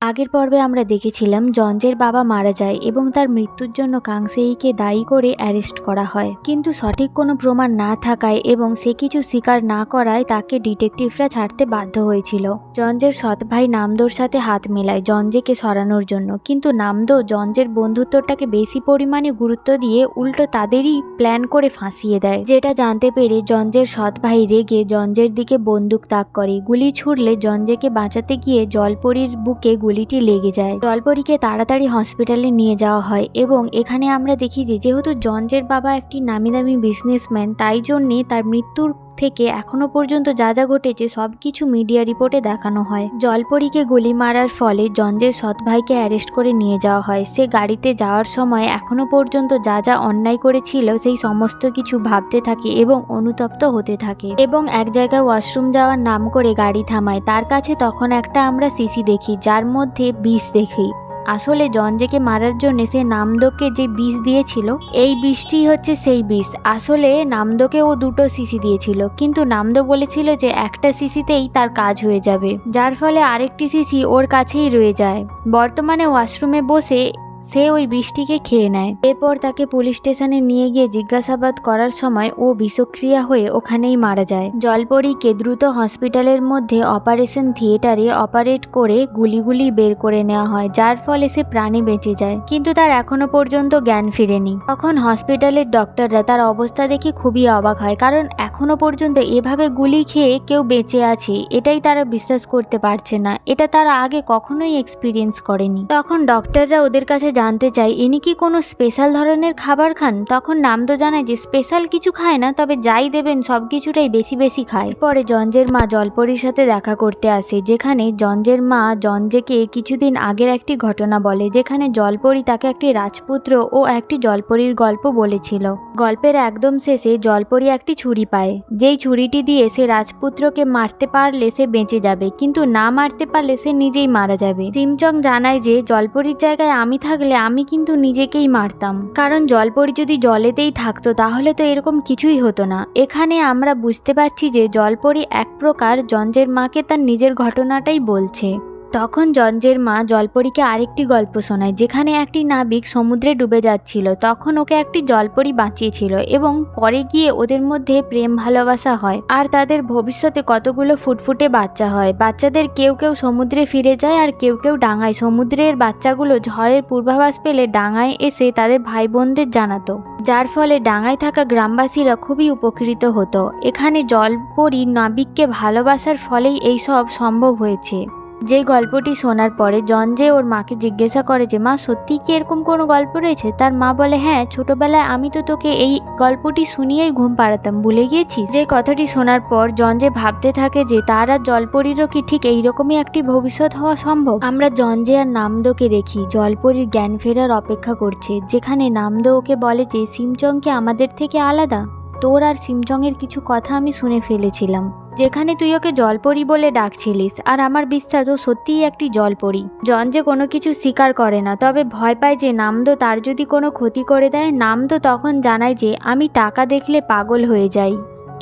আগের পর্বে আমরা দেখেছিলাম জঞ্জের বাবা মারা যায় এবং তার মৃত্যুর জন্য কাংসেইকে দায়ী করে অ্যারেস্ট করা হয়, কিন্তু সঠিক কোনো প্রমাণ না থাকায় এবং সে কিছু স্বীকার না করায় তাকে ডিটেকটিভরা ছাড়তে বাধ্য হয়েছিল। জঞ্জের সৎ ভাই নামদোর সাথে হাত মেলায় জঞ্জেকে সরানোর জন্য, কিন্তু নামদো জঞ্জের বন্ধুত্বটাকে বেশি পরিমাণে গুরুত্ব দিয়ে উল্টো তাদেরই প্ল্যান করে ফাঁসিয়ে দেয়, যেটা জানতে পেরে জঞ্জের সৎ ভাই রেগে জঞ্জের দিকে বন্দুক তাক করে। গুলি ছুড়লে জঞ্জেকে বাঁচাতে গিয়ে জলপরীর বুকে গুলিটি লেগে যায়। জলপরীকে তাড়াতাড়ি হসপিটালে নিয়ে যাওয়া হয় এবং এখানে আমরা দেখি যে যেহেতু জঞ্জের বাবা একটি নামি দামি বিজনেসম্যান, তাই জন্যে তার মৃত্যুর থেকে এখনো পর্যন্ত যা যা ঘটেছে সবকিছু মিডিয়া রিপোর্টে দেখানো হয়। জলপরীকে গুলি মারার ফলে জঞ্জের সৎ ভাইকে অ্যারেস্ট করে নিয়ে যাওয়া হয়। সে গাড়িতে যাওয়ার সময় এখনো পর্যন্ত যা যা অন্যায় করেছিল সেই সমস্ত কিছু ভাবতে থাকে এবং অনুতপ্ত হতে থাকে, এবং এক জায়গায় ওয়াশরুম যাওয়ার নাম করে গাড়ি থামায়। তার কাছে তখন একটা আমরা সিসি দেখি যার মধ্যে বিষ দেখি। আসলে জঞ্জেকে মারার জন্য সে নামদোকে যে বিষ দিয়েছিল, এই বিষটি হচ্ছে সেই বিষ। আসলে নামদোকে ও দুটো সিসি দিয়েছিল, কিন্তু নামদো বলেছিল যে একটা সিসিতেই তার কাজ হয়ে যাবে, যার ফলে আরেকটি সিসি ওর কাছেই রয়ে যায়। বর্তমানে ওয়াশরুমে বসে সে ওই বিষটিকে খেয়ে নেয়। এরপর তাকে পুলিশ স্টেশনে নিয়ে গিয়ে জিজ্ঞাসাবাদ করার সময় ও বিষক্রিয়া হয়ে ওখানেই মারা যায়। জলপরীকে দ্রুত হসপিটালের মধ্যে অপারেশন থিয়েটারে অপারেট করে গুলিগুলি বের করে নেওয়া হয়, যার ফলে সে প্রাণে বেঁচে যায়, কিন্তু তার এখনো পর্যন্ত জ্ঞান ফিরেনি। তখন হসপিটালের ডক্টররা তার অবস্থা দেখে খুবই অবাক হয়, কারণ এখনো পর্যন্ত এভাবে গুলি খেয়ে কেউ বেঁচে আছে এটাই তারা বিশ্বাস করতে পারছে না। এটা তারা আগে কখনোই এক্সপিরিয়েন্স করেনি। তখন ডক্টররা ওদের কাছে জানতে চাই ইনি কি কোনো স্পেশাল ধরনের খাবার খান। তখন নামদো জানায় যে স্পেশাল কিছু খায় না, তবে যাই দেবেন সব কিছুটাই বেশি বেশি খায়। পরে জঞ্জের মা জলপরীর সাথে দেখা করতে আসে, যেখানে জঞ্জের মা জঞ্জেকে কিছুদিন আগের একটি ঘটনা বলে, যেখানে জলপরী তাকে একটি রাজপুত্র ও একটি জলপরীর গল্প বলেছিল। গল্পের একদম শেষে জলপরী একটি ছুরি পায়, যেই ছুরিটি দিয়ে সে রাজপুত্রকে মারতে পারলে সে বেঁচে যাবে, কিন্তু না মারতে পারলে সে নিজেই মারা যাবে। সিমচং জানায় যে জলপরীর জায়গায় আমি থাকলে আমি কিন্তু নিজেকেই মারতাম, কারণ জলপরী যদি জলেতেই থাকতো তাহলে তো এরকম কিছুই হতো না। এখানে আমরা বুঝতে পারছি যে জলপরী এক প্রকার জঞ্জের মাকে তার নিজের ঘটনাটাই বলছে। তখন জঞ্জের মা জলপরীকে আরেকটি গল্প শোনায়, যেখানে একটি নাবিক সমুদ্রে ডুবে যাচ্ছিল, তখন ওকে একটি জলপরী বাঁচিয়েছিল এবং পরে গিয়ে ওদের মধ্যে প্রেম ভালোবাসা হয় আর তাদের ভবিষ্যতে কতগুলো ফুটফুটে বাচ্চা হয়। বাচ্চাদের কেউ কেউ সমুদ্রে ফিরে যায় আর কেউ কেউ ডাঙায়। সমুদ্রের বাচ্চাগুলো ঝড়ের পূর্বাভাস পেলে ডাঙায় এসে তাদের ভাই বোনদের জানাতো, যার ফলে ডাঙায় থাকা গ্রামবাসীরা খুবই উপকৃত হতো। এখানে জলপরী নাবিককে ভালোবাসার ফলেই এইসব সম্ভব হয়েছে। যে গল্পটি শোনার পরে জঞ্জে ওর মাকে জিজ্ঞাসা করে যে মা সত্যিই কি এরকম কোনো গল্প রয়েছে। তার মা বলে হ্যাঁ, ছোটবেলায় আমি তো তোকে এই গল্পটি শুনিয়েই ঘুম পাড়াতাম, ভুলে গিয়েছিস। যে কথাটি শোনার পর জঞ্জে ভাবতে থাকে যে তার আর জলপরীরও কি ঠিক এইরকমই একটি ভবিষ্যৎ হওয়া সম্ভব। আমরা জঞ্জে আর নামদোকে দেখি জলপরীর জ্ঞান ফেরার অপেক্ষা করছে, যেখানে নামদো ওকে বলে যে সিমচংকে আমাদের থেকে আলাদা। তোর আর সিমচংয়ের কিছু কথা আমি শুনে ফেলেছিলাম, যেখানে তুই ওকে জলপরী বলে ডাকছিলিস, আর আমার বিশ্বাস ও সত্যিই একটি জলপরী। জঞ্জে কোনো কিছু স্বীকার করে না, তবে ভয় পায় যে নামদো তার যদি কোনো ক্ষতি করে দেয়। নামদো তখন জানায় যে আমি টাকা দেখলে পাগল হয়ে যাই,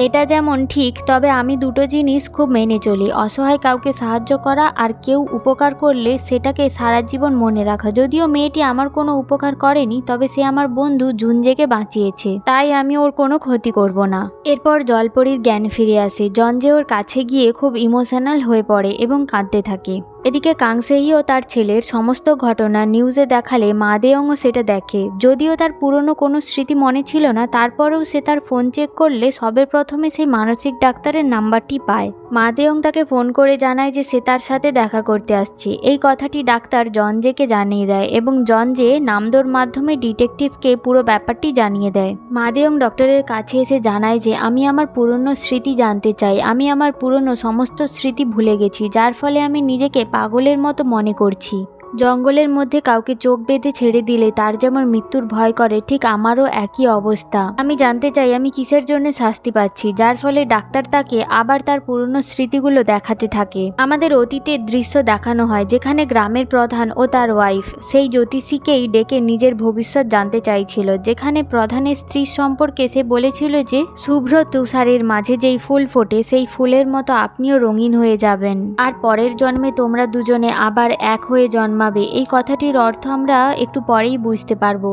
এটা যেমন ঠিক, তবে আমি দুটো জিনিস খুব মেনে চলি, অসহায় কাউকে সাহায্য করা আর কেউ উপকার করলে সেটাকে সারা জীবন মনে রাখা। যদিও মেয়েটি আমার কোনো উপকার করেনি, তবে সে আমার বন্ধু জুনজেকে বাঁচিয়েছে, তাই আমি ওর কোনো ক্ষতি করব না। এরপর জলপরীর জ্ঞান ফিরে আসে। জঞ্জে ওর কাছে গিয়ে খুব ইমোশনাল হয়ে পড়ে এবং কাঁদতে থাকে। এদিকে কাংসেই ও তার ছেলের সমস্ত ঘটনা নিউজে দেখালে মা দেয়ংও সেটা দেখে। যদিও তার পুরনো কোনো স্মৃতি মনে ছিল না, তারপরেও সে তার ফোন চেক করলে সবের প্রথমে সেই মানসিক ডাক্তারের নাম্বারটি পায়। মা দেয়ং তাকে ফোন করে জানায় যে সে তার সাথে দেখা করতে আসছে। এই কথাটি ডাক্তার জঞ্জেকে জানিয়ে দেয় এবং জঞ্জে নামদোর মাধ্যমে ডিটেকটিভকে পুরো ব্যাপারটি জানিয়ে দেয়। মা দেয়ং ডক্টরের কাছে এসে জানায় যে আমি আমার পুরনো স্মৃতি জানতে চাই, আমি আমার পুরনো সমস্ত স্মৃতি ভুলে গেছি, যার ফলে আমি নিজেকে পাগলের মতো মনে করছি। জঙ্গলের মধ্যে কাউকে চোখ বেঁধে ছেড়ে দিলে তার যেমন মৃত্যুর ভয় করে, ঠিক আমারও একই অবস্থা। আমি জানতে চাই আমি কিসের জন্য শাস্তি পাচ্ছি, যার ফলে ডাক্তার তাকে আবার তার পুরনো স্মৃতিগুলো দেখাতে থাকে। আমাদের অতীতের দৃশ্য দেখানো হয় যেখানে গ্রামের প্রধান ও তার ওয়াইফ সেই জ্যোতিষীকেই ডেকে নিজের ভবিষ্যৎ জানতে চাইছিল, যেখানে প্রধানের স্ত্রীর সম্পর্কে সে বলেছিল যে শুভ্র তুষারের মাঝে যেই ফুল ফোটে সেই ফুলের মতো আপনিও রঙিন হয়ে যাবেন, আর পরের জন্মে তোমরা দুজনে আবার এক হয়ে জন্মাবে। এই কথাটির অর্থ আমরা একটু পরেই বুঝতে পারবো।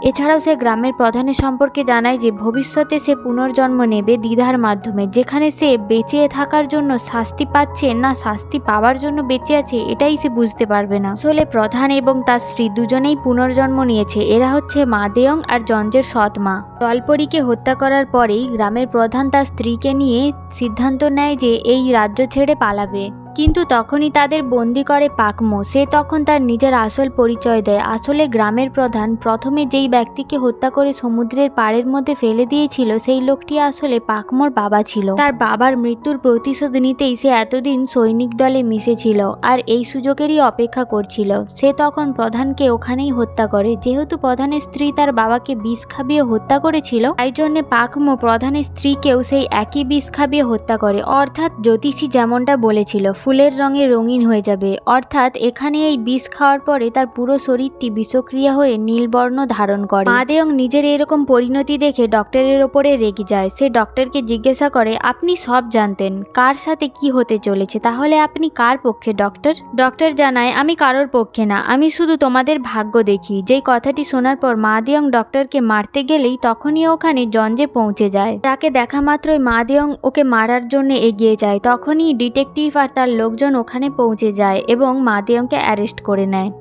এছাড়াও সে গ্রামের প্রধানের সম্পর্কে জানায় যে ভবিষ্যতে সে পুনর্জন্ম নেবে দ্বিধার মাধ্যমে, যেখানে সে বেঁচে থাকার জন্য শাস্তি পাচ্ছে না শাস্তি পাওয়ার জন্য বেঁচে আছে এটাই সে বুঝতে পারবে না। আসলে প্রধান এবং তার স্ত্রী দুজনেই পুনর্জন্ম নিয়েছে। এরা হচ্ছে মা দেয়ং আর জঞ্জের সৎ মা। জলপরীকে হত্যা করার পরেই গ্রামের প্রধান তার স্ত্রীকে নিয়ে সিদ্ধান্ত নেয় যে এই রাজ্য ছেড়ে পালাবে, কিন্তু তখনই তাদের বন্দি করে পাকমো। সে তখন তার নিজের আসল পরিচয় দেয়। আসলে গ্রামের প্রধান প্রথমে যেই ব্যক্তিকে হত্যা করে সমুদ্রের পাড়ের মধ্যে ফেলে দিয়েছিল সেই লোকটি আসলে পাকমোর বাবা ছিল। তার বাবার মৃত্যুর প্রতিশোধ নিতেই সে এতদিন সৈনিক দলে মিশেছিল আর এই সুযোগেরই অপেক্ষা করছিল। সে তখন প্রধানকে ওখানেই হত্যা করে। যেহেতু প্রধানের স্ত্রী তার বাবাকে বিষ খাবিয়ে হত্যা করেছিল, তাই জন্য পাকমো প্রধানের স্ত্রীকেও সেই একই বিষ খাবিয়ে হত্যা করে। অর্থাৎ জ্যোতিষী যেমনটা বলেছিল ফুলের রঙে রঙিন হয়ে যাবে, অর্থাৎ এখানে এই বিষ খাওয়ার পরে তার পুরো শরীরটি বিষক্রিয়া হয়ে নীলবর্ণ ধারণ করে। মা দেয়ং নিজের এরকম পরিণতি দেখে ডক্টরের ওপরে রেগে যায়। সে ডক্টরকে জিজ্ঞাসা করে, আপনি সব জানতেন কার সাথে কি হতে চলেছে, তাহলে আপনি কার পক্ষে ডক্টর? ডক্টর জানায়, আমি কারোর পক্ষে না, আমি শুধু তোমাদের ভাগ্য দেখি। যেই কথাটি শোনার পর মা দেয়ং ডক্টরকে মারতে গেলেই তখনই ওখানে জঞ্জে পৌঁছে যায়। তাকে দেখা মাত্রই মা দেয়ং ওকে মারার জন্য এগিয়ে যায়। তখনই ডিটেকটিভ আর তার লোকজন ওখানে পৌঁছে যায় এবং মা দেয়ংকে অ্যারেস্ট করে নেয়।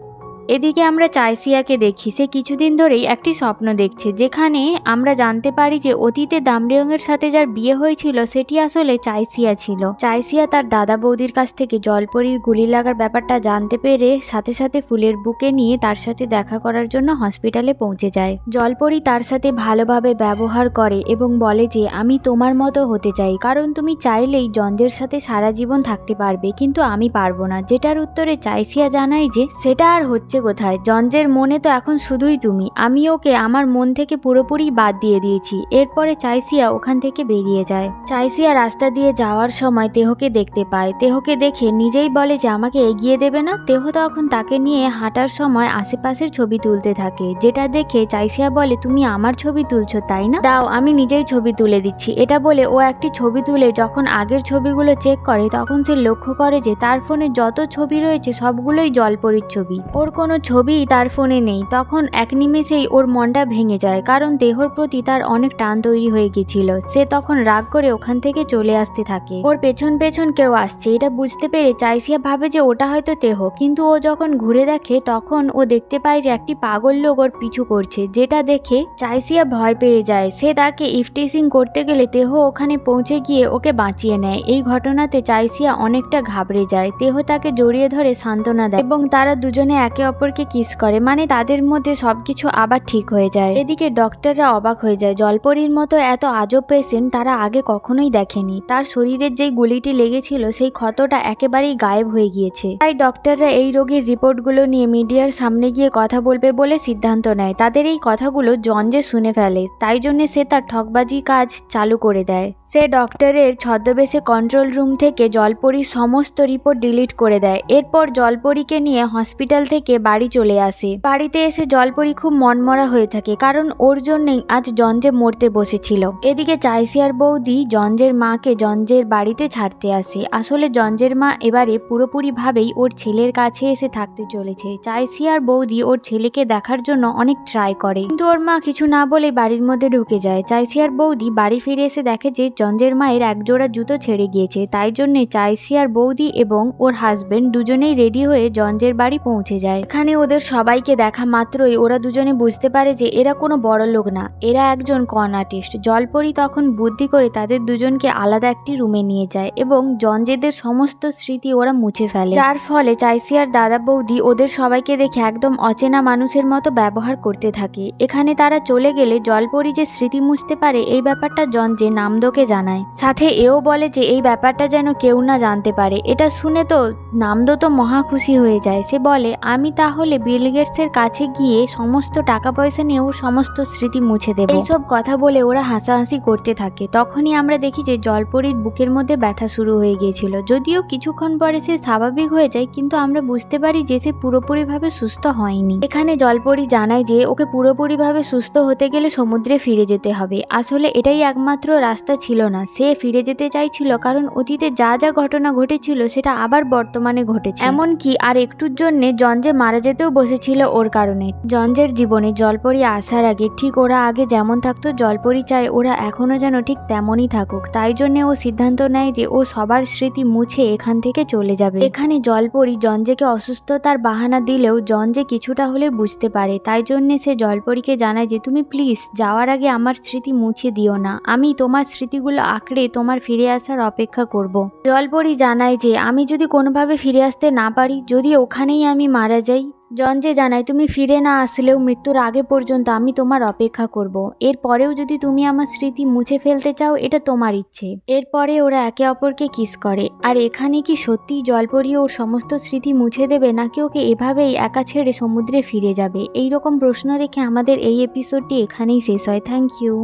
এদিকে আমরা চাইসিয়াকে দেখি। সে কিছুদিন ধরেই একটি স্বপ্ন দেখছে, যেখানে আমরা জানতে পারি যে অতীতে দামরিয়ংয়ের সাথে যার বিয়ে হয়েছিল সেটি আসলে চাইসিয়া ছিল। চাইসিয়া তার দাদা বৌদির কাছ থেকে জলপরীর গুলি লাগার ব্যাপারটা জানতে পেরে সাথে সাথে ফুলের বুকে নিয়ে তার সাথে দেখা করার জন্য হসপিটালে পৌঁছে যায়। জলপরী তার সাথে ভালোভাবে ব্যবহার করে এবং বলে যে আমি তোমার মতো হতে চাই, কারণ তুমি চাইলেই জঞ্জের সাথে সারা জীবন থাকতে পারবে, কিন্তু আমি পারবো না। যেটার উত্তরে চাইসিয়া জানায় যে সেটা আর হচ্ছে কোথায়, জঞ্জের মনে তো এখন শুধুই তুমি, আমি ওকে আমার মন থেকে পুরোপুরি বাদ দিয়ে দিয়েছি। এরপরে চাইসিয়া ওখান থেকে বেরিয়ে যায়। চাইসিয়া রাস্তা দিয়ে যাওয়ার সময় তেহকে দেখতে পায়। তেহকে দেখে নিজেই বলে যে আমাকে এগিয়ে দেবে না। তেহ তখন তাকে নিয়ে হাঁটার সময় আশেপাশের ছবি তুলতে থাকে, যেটা দেখে চাইসিয়া বলে তুমি আমার ছবি তুলছো তাই না, দাও আমি নিজেই ছবি তুলে দিচ্ছি। এটা বলে ও একটি ছবি তুলে যখন আগের ছবিগুলো চেক করে তখন সে লক্ষ্য করে যে তার ফোনে যত ছবি রয়েছে সবগুলোই জলপরীর ছবি, ওর কোনো ছবিই তার ফোনে নেই। তখন এক নিমেষেই ওর মনটা ভেঙে যায়, কারণ দেহর প্রতি তার অনেক টান তৈরি হয়ে গেছিল। সে তখন রাগ করে ওখান থেকে চলে আসতে থাকে। ওর পেছন পেছন কেউ আসছে, এটা বুঝতে পেরে চাইসিয়া ভাবে যে ওটা হয়তো তেহ, কিন্তু ও যখন ঘুরে দেখে তখন ও দেখতে পায় যে একটি পাগল লোক ওর পিছু করছে, যেটা দেখে চাইসিয়া ভয় পেয়ে যায়। সে তাকে ইফটিজিং করতে গেলে তেহ ওখানে পৌঁছে গিয়ে ওকে বাঁচিয়ে নেয়। এই ঘটনাতে চাইসিয়া অনেকটা ঘাবড়ে যায়। তেহ তাকে জড়িয়ে ধরে সান্ত্বনা দেয় এবং তারা দুজনে একে অপরকে কিস করে, মানে তাদের মধ্যে সবকিছু আবার ঠিক হয়ে যায়। এদিকে ডক্টররা অবাক হয়ে যায়। জলপরীর মতো এত আজব পেশেন্ট তারা আগে কখনোই দেখেনি। তার শরীরের যেই গুলিটি লেগেছিল সেই ক্ষতটা একেবারেই গায়েব হয়ে গিয়েছে। তাই ডক্টররা এই রোগীর রিপোর্টগুলো নিয়ে মিডিয়ার সামনে গিয়ে কথা বলবে বলে সিদ্ধান্ত নেয়। তাদের এই কথাগুলো জঞ্জে শুনে ফেলে, তাই জন্য সে তার ঠকবাজি কাজ চালু করে দেয়। সে ডক্টরের ছদ্মবেশে কন্ট্রোল রুম থেকে জলপরীর সমস্ত রিপোর্ট ডিলিট করে দেয়। এরপর জলপরীকে নিয়ে হসপিটাল থেকে বাড়ি চলে আসে। বাড়িতে এসে জলপরী খুব মনমরা হয়ে থাকে, কারণ ওর জন্যই আজ জঞ্জে মরতে বসেছিল। এদিকে চাইসিয়ার বৌদি জঞ্জের মাকে জঞ্জের বাড়িতে ছাড়তে আসে। আসলে জঞ্জের মা এবারে পুরোপুরিভাবেই ওর ছেলের কাছে এসে থাকতে চলেছে। চাইসিয়ার বৌদি ওর ছেলেকে দেখার জন্য অনেক ট্রাই করে, কিন্তু ওর মা কিছু না বলে বাড়ির মধ্যে ঢুকে যায়। চাইসিয়ার বৌদি বাড়ি ফিরে এসে দেখে যে জঞ্জের মায়ের একজোড়া জুতো ছেড়ে গিয়েছে। তাই জন্যে চাইসিয়ার বৌদি এবং ওর হাজবেন্ড দুজনেই রেডি হয়ে জঞ্জের বাড়ি পৌঁছে যায়। এখানে ওদের সবাইকে দেখা মাত্রই ওরা দুজনে বুঝতে পারে যে এরা কোনো বড় লোক না, এরা একজন কন আর্টিস্ট। জলপরী তখন বুদ্ধি করে তাদের দুজনকে আলাদা একটি রুমে নিয়ে যায় এবং জঞ্জেদের সমস্ত স্মৃতি ওরা মুছে ফেলে, যার ফলে চাইসিয়ার দাদা বৌদি ওদের সবাইকে দেখে একদম অচেনা মানুষের মতো ব্যবহার করতে থাকে। এখানে তারা চলে গেলে জলপরী যে স্মৃতি মুছতে পারে এই ব্যাপারটা জঞ্জে নামদোকে জানায়। সাথে এও বলে যে এই ব্যাপারটা যেন কেউ না জানতে পারে। এটা শুনে তো নামদো তো মহা খুশি হয়ে যায়। সে বলে আমি তাহলে বিল গেটসের কাছে গিয়ে সমস্ত টাকা পয়সা নিয়ে ওর সমস্ত স্মৃতি মুছে দেব। এইসব কথা বলে ওরা হাসাহাসি করতে থাকে। তখনই আমরা দেখি যে জলপরীর বুকের মধ্যে ব্যথা শুরু হয়ে গিয়েছিল। যদিও কিছুক্ষণ পরে সে স্বাভাবিক হয়ে যায়, কিন্তু আমরা বুঝতে পারি যে সে পুরোপুরিভাবে সুস্থ হয়নি। এখানে জলপরী জানায় যে ওকে পুরোপুরিভাবে সুস্থ হতে গেলে সমুদ্রে ফিরে যেতে হবে। আসলে এটাই একমাত্র রাস্তা ছিল না। সে ফিরে যেতে চাইছিল কারণ অতীতে যা যা ঘটনা ঘটেছিল সেটা আবার বর্তমানে ঘটেছে। এমনকি আর একটুর জন্য জঞ্জে মারা যেতেও বসেছিল ওর কারণে। জঞ্জের জীবনে জলপরী আসার আগে ঠিক ওরা আগে যেমন থাকতো, জলপরী চায় ওরা এখনো যেন ঠিক তেমনই থাকুক। তাই জন্য ও সিদ্ধান্ত নেয় যে ও সবার স্মৃতি মুছে এখান থেকে চলে যাবে। এখানে জলপরী জঞ্জেকে অসুস্থতার বাহানা দিলেও জঞ্জে কিছুটা হলে বুঝতে পারে। তাই জন্য সে জলপরীকে জানায় যে তুমি প্লিজ যাওয়ার আগে আমার স্মৃতি মুছে দিও না, আমি তোমার স্মৃতিগুলো আঁকড়ে তোমার ফিরে আসার অপেক্ষা করব। জলপরী জানায় যে আমি যদি কোনোভাবে ফিরে আসতে না পারি, যদি ওখানেই আমি মারা যাই। জঞ্জে জানায় তুমি ফিরে না আসলেও মৃত্যুর আগে পর্যন্ত আমি তোমার অপেক্ষা করব। এরপরেও যদি তুমি আমার স্মৃতি মুছে ফেলতে চাও, এটা তোমার ইচ্ছে। এরপরে ওরা একে অপরকে কিস করে। আর এখানে কি সত্যিই জলপরী ওর সমস্ত স্মৃতি মুছে দেবে, নাকি ওকে এভাবেই একা ছেড়ে সমুদ্রে ফিরে যাবে? এইরকম প্রশ্ন রেখে আমাদের এই এপিসোডটি এখানেই শেষ হয়। Thank you.